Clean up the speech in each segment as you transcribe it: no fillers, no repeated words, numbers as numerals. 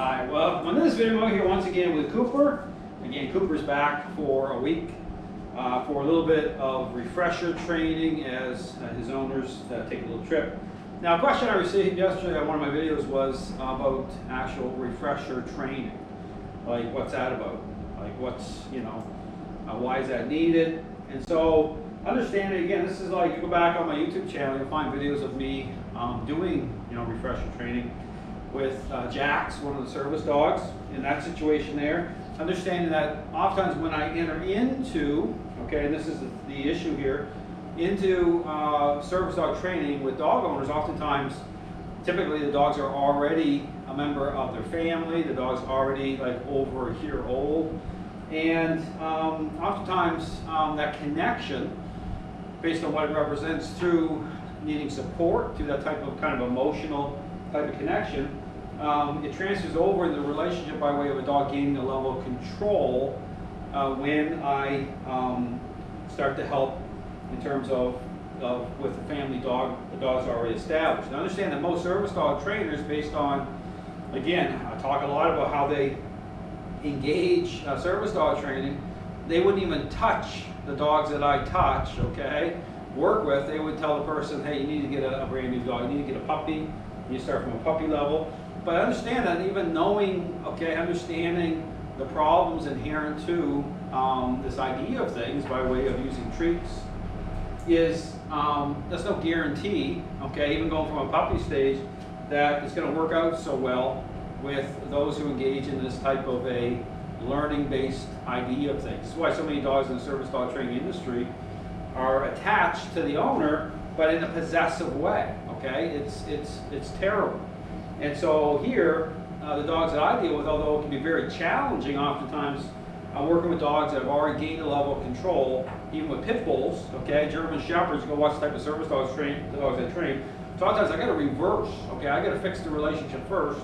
Hi, well, I'm in this video here once again with Cooper. Again, Cooper's back for a week for a little bit of refresher training as his owners take a little trip. Now, a question I received yesterday on one of my videos was about actual refresher training. Like, what's that about? Like, what's, why is that needed? And so, understanding, again, this is like, you go back on my YouTube channel, you'll find videos of me doing, refresher training with Jax, one of the service dogs, in that situation there. Understanding that oftentimes when I enter into, and this is the issue here, into service dog training with dog owners, oftentimes, typically the dogs are already a member of their family, the dog's already like over a year old, and oftentimes that connection, based on what it represents through needing support, through that type of kind of emotional type of connection, it transfers over in the relationship by way of a dog gaining a level of control when I start to help in terms of with the family dog, the dog's already established. Now understand that most service dog trainers, based on, again, I talk a lot about how they engage service dog training, they wouldn't even touch the dogs that I touch, work with. They would tell the person, hey, you need to get a brand new dog, you need to get a puppy, you start from a puppy level. But I understand that even knowing, understanding the problems inherent to this idea of things by way of using treats is, that's no guarantee, even going from a puppy stage, that it's going to work out so well with those who engage in this type of a learning-based idea of things. This is why so many dogs in the service dog training industry are attached to the owner, but in a possessive way. It's terrible. And so here, the dogs that I deal with, although it can be very challenging oftentimes, I'm working with dogs that have already gained a level of control, even with pit bulls, German Shepherds, go watch the type of service dogs the dogs I train. So sometimes I got to reverse, I got to fix the relationship first.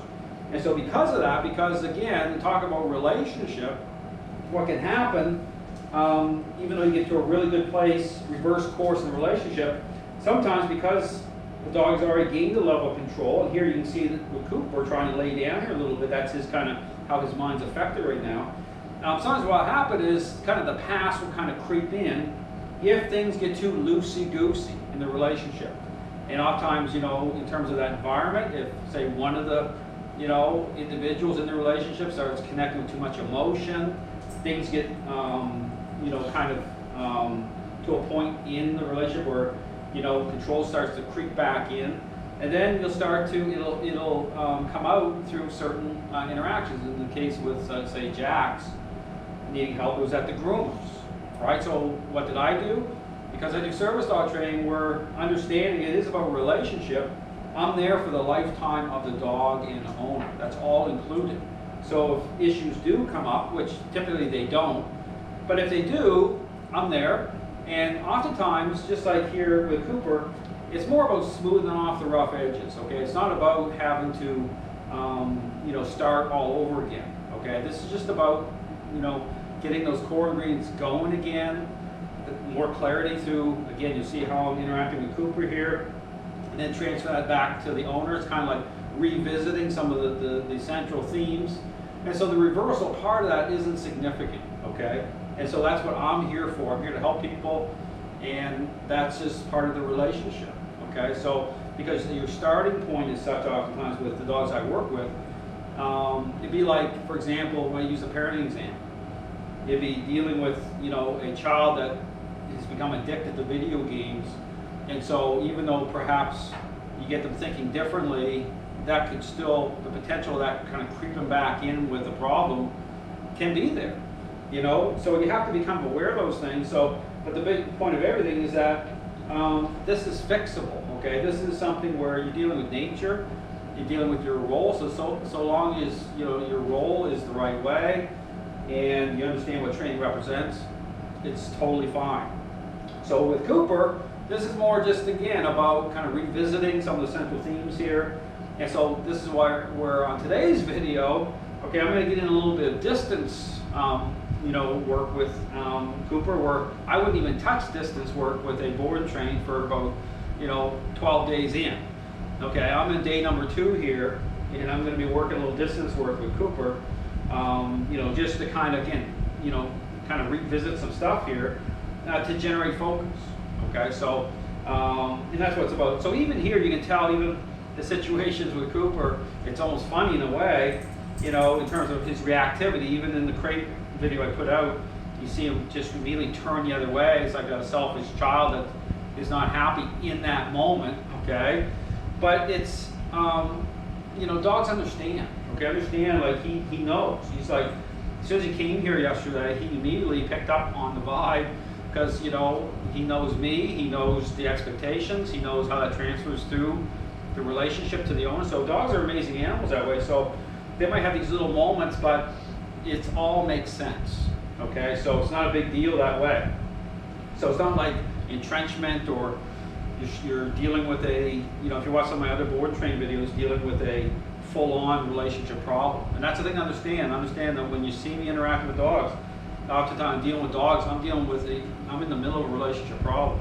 And so because of that, because again, talk about relationship, what can happen, even though you get to a really good place, reverse course in the relationship, sometimes because the dog's already gained a level of control, and here you can see that with Cooper trying to lay down here a little bit, that's his kind of how his mind's affected right now. Sometimes what will happen is kind of the past will kind of creep in if things get too loosey-goosey in the relationship. And oftentimes, in terms of that environment, if say one of the individuals in the relationship starts connecting with too much emotion, things get kind of to a point in the relationship where control starts to creep back in, and then you'll start to, it'll come out through certain interactions. In the case with, say, Jax needing help, it was at the groomers, right? So what did I do? Because I do service dog training, we're understanding it is about a relationship. I'm there for the lifetime of the dog and the owner. That's all included. So if issues do come up, which typically they don't, but if they do, I'm there. And oftentimes, just like here with Cooper, it's more about smoothing off the rough edges, It's not about having to, start all over again, This is just about, getting those core ingredients going again, more clarity through, again, you see how I'm interacting with Cooper here, and then transfer that back to the owner. It's kind of like revisiting some of the central themes. And so the reversal part of that isn't significant, And so that's what I'm here for. I'm here to help people, and that's just part of the relationship, So because your starting point is such oftentimes with the dogs I work with, it'd be like, for example, when I use a parenting example, it'd be dealing with, a child that has become addicted to video games, and so even though perhaps you get them thinking differently, that could still, the potential of that kind of creeping back in with the problem can be there. So you have to become aware of those things. So, but the big point of everything is that this is fixable. This is something where you're dealing with nature, you're dealing with your role. So long as your role is the right way, and you understand what training represents, it's totally fine. So with Cooper, this is more just again about kind of revisiting some of the central themes here. And so this is why we're on today's video. I'm going to get in a little bit of distance. Work with Cooper, where I wouldn't even touch distance work with a board and train for about 12 days in. I'm in day number 2 here, and I'm going to be working a little distance work with Cooper, you know, just to kind of, again, you know, kind of revisit some stuff here to generate focus. Okay, so and that's what it's about. So even here, you can tell even the situations with Cooper, it's almost funny in a way, you know, in terms of his reactivity. Even in the crate video I put out, you see him just immediately turn the other way. It's like a selfish child that is not happy in that moment. Okay, but it's you know, dogs understand. Okay, understand, like he knows. He's like, as soon as he came here yesterday, he immediately picked up on the vibe, because, you know, he knows me, he knows the expectations, he knows how that transfers through the relationship to the owner. So dogs are amazing animals that way. So they might have these little moments, but it all makes sense. Okay, so it's not a big deal that way. So it's not like entrenchment, or you're dealing with a, you know, if you watch some of my other board train videos, dealing with a full-on relationship problem. And that's the thing to understand. Understand that when you see me interacting with dogs, oftentimes dealing with dogs, I'm in the middle of a relationship problem.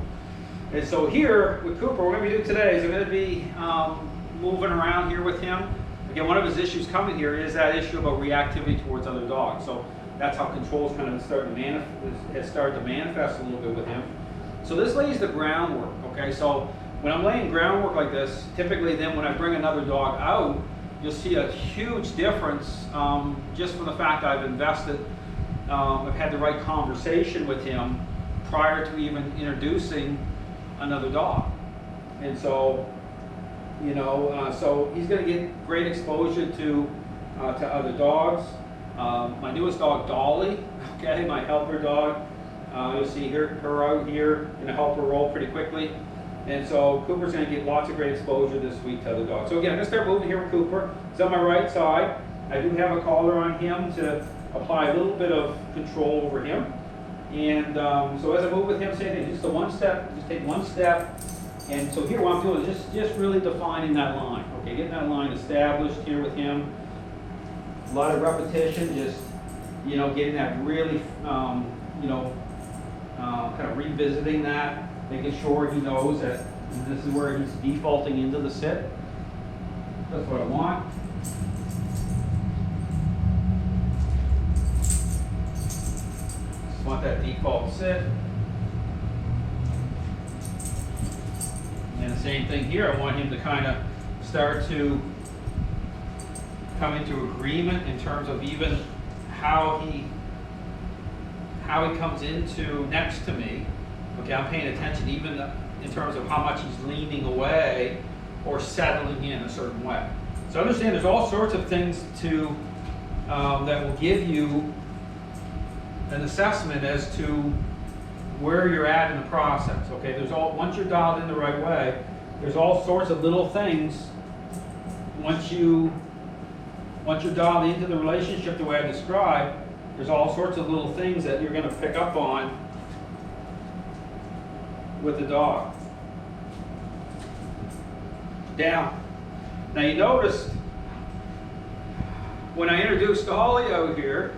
And so here with Cooper, what we're going to be doing today is we're going to be moving around here with him. Again, one of his issues coming here is that issue about reactivity towards other dogs. So that's how control's kind of started to manifest a little bit with him. So this lays the groundwork. Okay, so when I'm laying groundwork like this, typically then when I bring another dog out, you'll see a huge difference just from the fact I've invested, I've had the right conversation with him prior to even introducing another dog. And so, you know, so he's going to get great exposure to other dogs. My newest dog, Dolly, okay, my helper dog, you'll see her out here in a helper role pretty quickly. And so Cooper's going to get lots of great exposure this week to other dogs. So again, I'm going to start moving here with Cooper. He's on my right side. I do have a collar on him to apply a little bit of control over him. And so as I move with him, same thing, just a one step, just take one step. And so here what I'm doing is just really defining that line. Okay, getting that line established here with him. A lot of repetition, just, you know, getting that really, you know, kind of revisiting that, making sure he knows that this is where he's defaulting into the sit. That's what I want. Just want that default sit. And the same thing here, I want him to kind of start to come into agreement in terms of even how he comes into next to me. Okay, I'm paying attention even in terms of how much he's leaning away or settling in a certain way. So understand there's all sorts of things to that will give you an assessment as to where you're at in the process. Okay, there's once you're dialed in the right way, there's all sorts of little things. Once you're dialed into the relationship the way I described, there's all sorts of little things that you're going to pick up on with the dog. Down. Now you noticed when I introduced Dolly out here,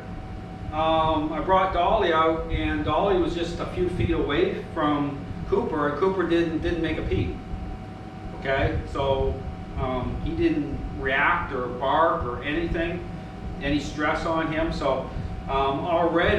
I brought Dolly out, and Dolly was just a few feet away from Cooper, and Cooper didn't make a peep. Okay, so he didn't react or bark or anything, any stress on him. So already